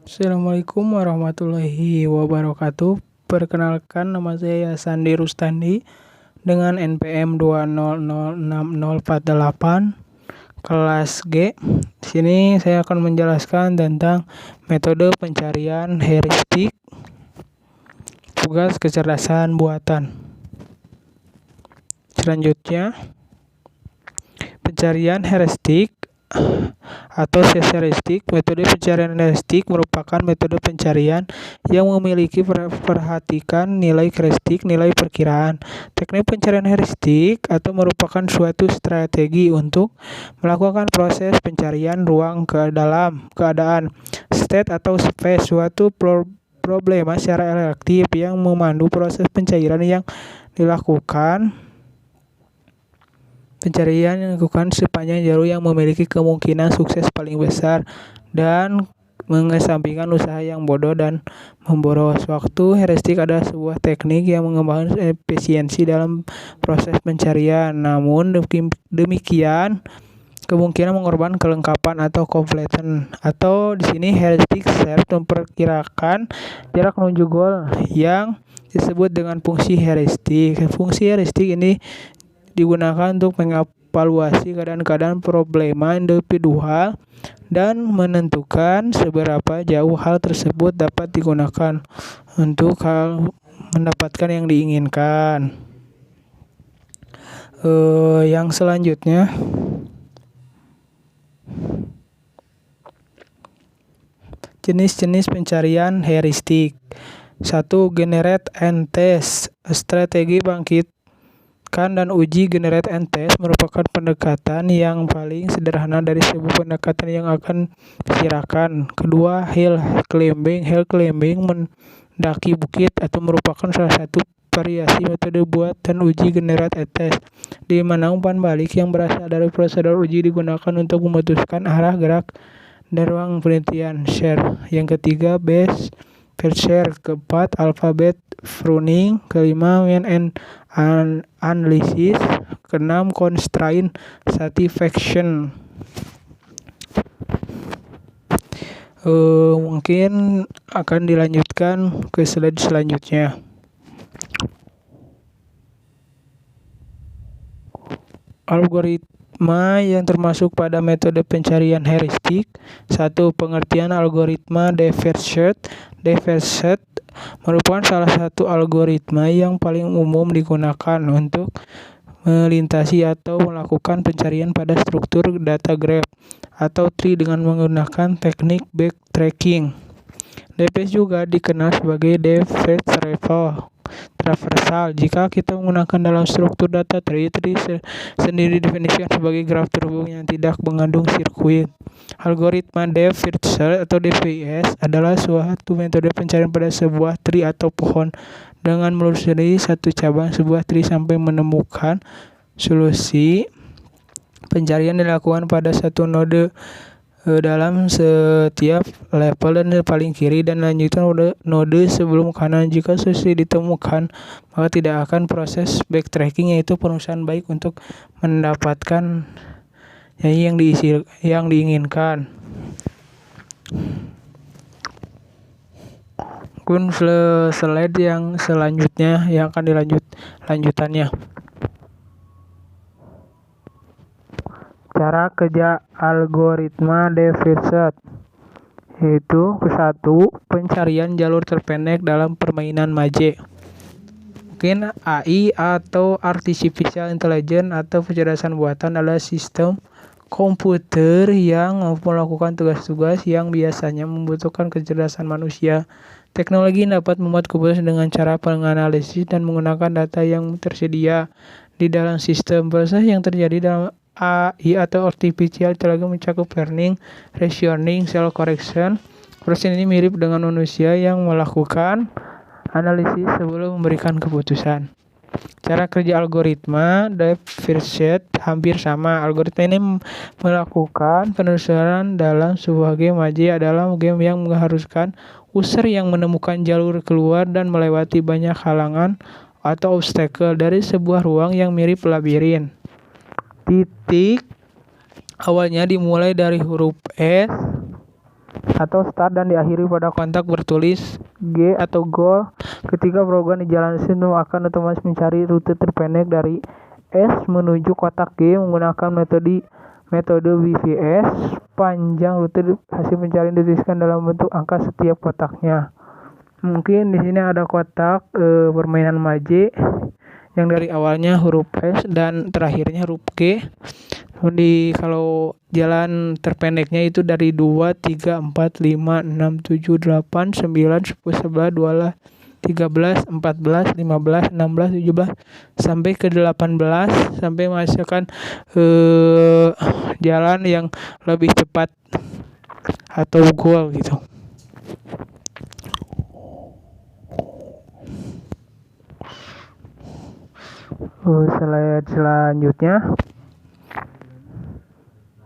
Assalamualaikum warahmatullahi wabarakatuh. Perkenalkan, nama saya Sandi Rustandi dengan NPM 2006048 kelas G. Di sini saya akan menjelaskan tentang metode pencarian heuristik tugas kecerdasan buatan. Selanjutnya, pencarian heuristik atau heuristik. Metode pencarian heuristik merupakan metode pencarian yang memiliki perhatikan nilai heuristik, nilai perkiraan. Teknik pencarian heuristik atau merupakan suatu strategi untuk melakukan proses pencarian ruang ke dalam keadaan, state atau space, suatu problema secara elektif yang memandu proses pencarian yang dilakukan. Pencarian yang dilakukan sepanjang jalur yang memiliki kemungkinan sukses paling besar dan mengesampingkan usaha yang bodoh dan memboros waktu. Heuristik adalah sebuah teknik yang mengembangkan efisiensi dalam proses pencarian. Namun demikian, kemungkinan mengorbankan kelengkapan atau completion. Atau di sini heuristic search memperkirakan jarak menuju goal yang disebut dengan fungsi heuristik. Fungsi heuristik ini digunakan untuk mengevaluasi keadaan problema individual dan menentukan seberapa jauh hal tersebut dapat digunakan untuk mendapatkan yang diinginkan. Yang selanjutnya, jenis-jenis pencarian heuristik. 1. Generate and test. Strategi bangkitkan dan uji generate and test merupakan pendekatan yang paling sederhana dari sebuah pendekatan yang akan diperkirakan. Kedua, hill climbing. Hill climbing mendaki bukit atau merupakan salah satu variasi metode buat dan uji generate and test, di mana umpan balik yang berasal dari prosedur uji digunakan untuk memutuskan arah gerak dan ruang penelitian. Share. Yang ketiga, base first share. Keempat, alphabet pruning. Kelima, mean and analysis. Keenam, constraint satisfaction. Mungkin akan dilanjutkan ke slide selanjutnya. Algoritma yang termasuk pada metode pencarian heuristik. 1. Pengertian algoritma de Verset. De Verset merupakan salah satu algoritma yang paling umum digunakan untuk melintasi atau melakukan pencarian pada struktur data graph atau tree dengan menggunakan teknik backtracking. DP juga dikenal sebagai depth traversal. Jika kita menggunakan dalam struktur data tree sendiri didefinisikan sebagai graf terhubung yang tidak mengandung sirkuit. Algoritma depth first search atau DFS adalah suatu metode pencarian pada sebuah tree atau pohon dengan menelusuri satu cabang sebuah tree sampai menemukan solusi. Pencarian dilakukan pada satu node dalam setiap level dan paling kiri dan lanjutkan node sebelum kanan. Jika solusi ditemukan, maka tidak akan proses backtracking, yaitu perusahaan baik untuk mendapatkan yang diinginkan. Kun slide yang selanjutnya yang akan lanjutannya. Cara kerja algoritma de Verset, yaitu 1. Pencarian jalur terpendek dalam permainan maje. Mungkin AI atau Artificial Intelligence atau kecerdasan buatan adalah sistem komputer yang melakukan tugas-tugas yang biasanya membutuhkan kecerdasan manusia. Teknologi dapat membuat keputusan dengan cara menganalisis dan menggunakan data yang tersedia di dalam sistem. Proses yang terjadi dalam AI atau Artificial Intelligence mencakup learning, reasoning, self-correction. Proses ini mirip dengan manusia yang melakukan analisis sebelum memberikan keputusan. Cara kerja algoritma de Verset hampir sama. Algoritma ini melakukan penelusuran dalam sebuah game. Maje adalah game yang mengharuskan user yang menemukan jalur keluar dan melewati banyak halangan atau obstacle dari sebuah ruang yang mirip labirin. Titik awalnya dimulai dari huruf S atau start dan diakhiri pada kontak bertulis G atau goal. Ketika program dijalankan, sistem akan otomatis mencari rute terpendek dari S menuju kotak G menggunakan metode VFS. Panjang rute hasil pencarian dituliskan dalam bentuk angka setiap kotaknya. Mungkin di sini ada kotak permainan Maje yang dari awalnya huruf S dan terakhirnya huruf G. Kalau jalan terpendeknya itu dari 2, 3, 4, 5, 6, 7, 8, 9, 10, 11, 12, 13, 14, 15, 16, 17 sampai ke 18 sampai menghasilkan jalan yang lebih cepat atau goal gitu. Slide selanjutnya,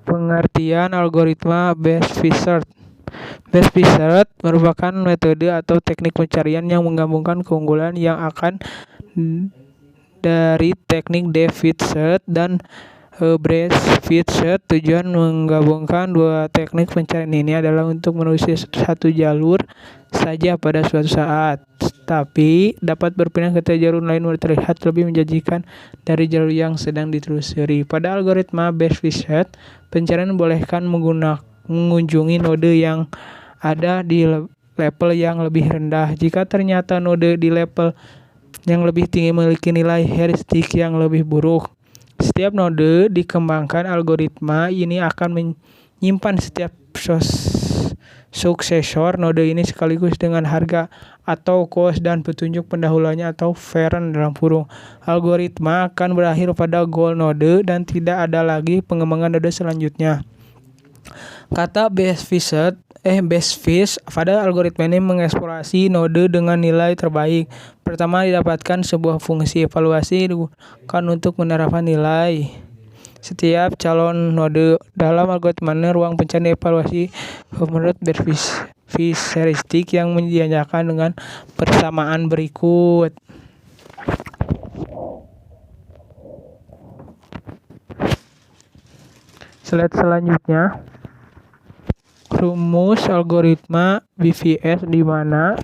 pengertian algoritma Best Fit Search. Best Fit Search merupakan metode atau teknik pencarian yang menggabungkan keunggulan yang akan dari teknik Deep Fit Search dan Best Fit Search. Tujuan menggabungkan dua teknik pencarian ini adalah untuk menelusuri satu jalur saja pada suatu saat, tapi dapat berpindah ke jalur lain terlihat lebih menjanjikan dari jalur yang sedang ditelusuri. Pada algoritma Best Fit Search, pencarian membolehkan mengunjungi node yang ada di level yang lebih rendah. Jika ternyata node di level yang lebih tinggi memiliki nilai heuristik yang lebih buruk, setiap node dikembangkan. Algoritma ini akan menyimpan setiap suksesor node ini sekaligus dengan harga atau cost dan petunjuk pendahuluannya atau parent dalam kurung. Algoritma akan berakhir pada goal node dan tidak ada lagi pengembangan node selanjutnya. Kata Best Fit pada algoritma ini mengeksplorasi node dengan nilai terbaik. Pertama, didapatkan sebuah fungsi evaluasi digunakan untuk menerapkan nilai setiap calon node. Dalam algoritma ini, ruang pencarian evaluasi menurut Best Fit heuristik yang dijanjikan dengan persamaan berikut. Slide selanjutnya, rumus algoritma BVS di mana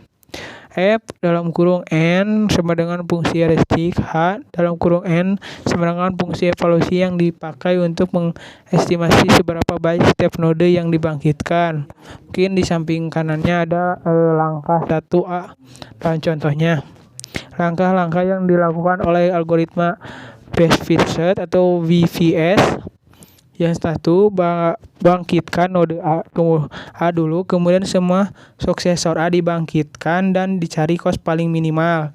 F dalam kurung N sama dengan fungsi heuristik, H dalam kurung N sama dengan fungsi evaluasi yang dipakai untuk mengestimasi seberapa baik setiap node yang dibangkitkan. Mungkin di samping kanannya ada langkah 1A. Dan contohnya, langkah-langkah yang dilakukan oleh algoritma Best Fit Search atau BVS. Yang satu, bangkitkan node A dulu, kemudian semua suksesor A dibangkitkan dan dicari cost paling minimal.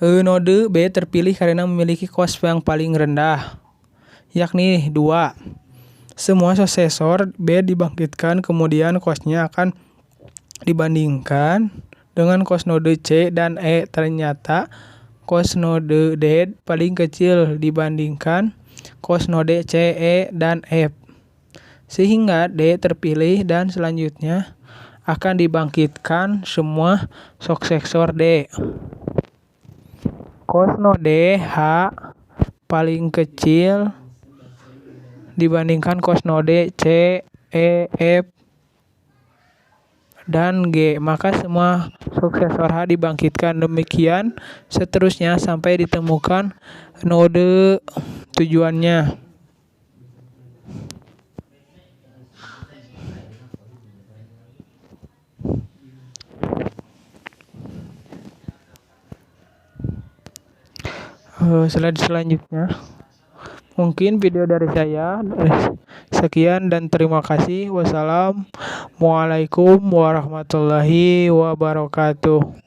Node B terpilih karena memiliki cost yang paling rendah, yakni 2. Semua suksesor B dibangkitkan, kemudian costnya akan dibandingkan dengan cost node C dan E. Ternyata cost node D paling kecil dibandingkan cost node C, E, dan F, sehingga D terpilih dan selanjutnya akan dibangkitkan semua suksesor D. Cost node H paling kecil dibandingkan cost node C, E, F, dan G, maka semua suksesor H dibangkitkan. Demikian seterusnya sampai ditemukan node tujuannya. Slide selanjutnya, mungkin video dari saya. Sekian dan terima kasih. Wassalamualaikum warahmatullahi wabarakatuh.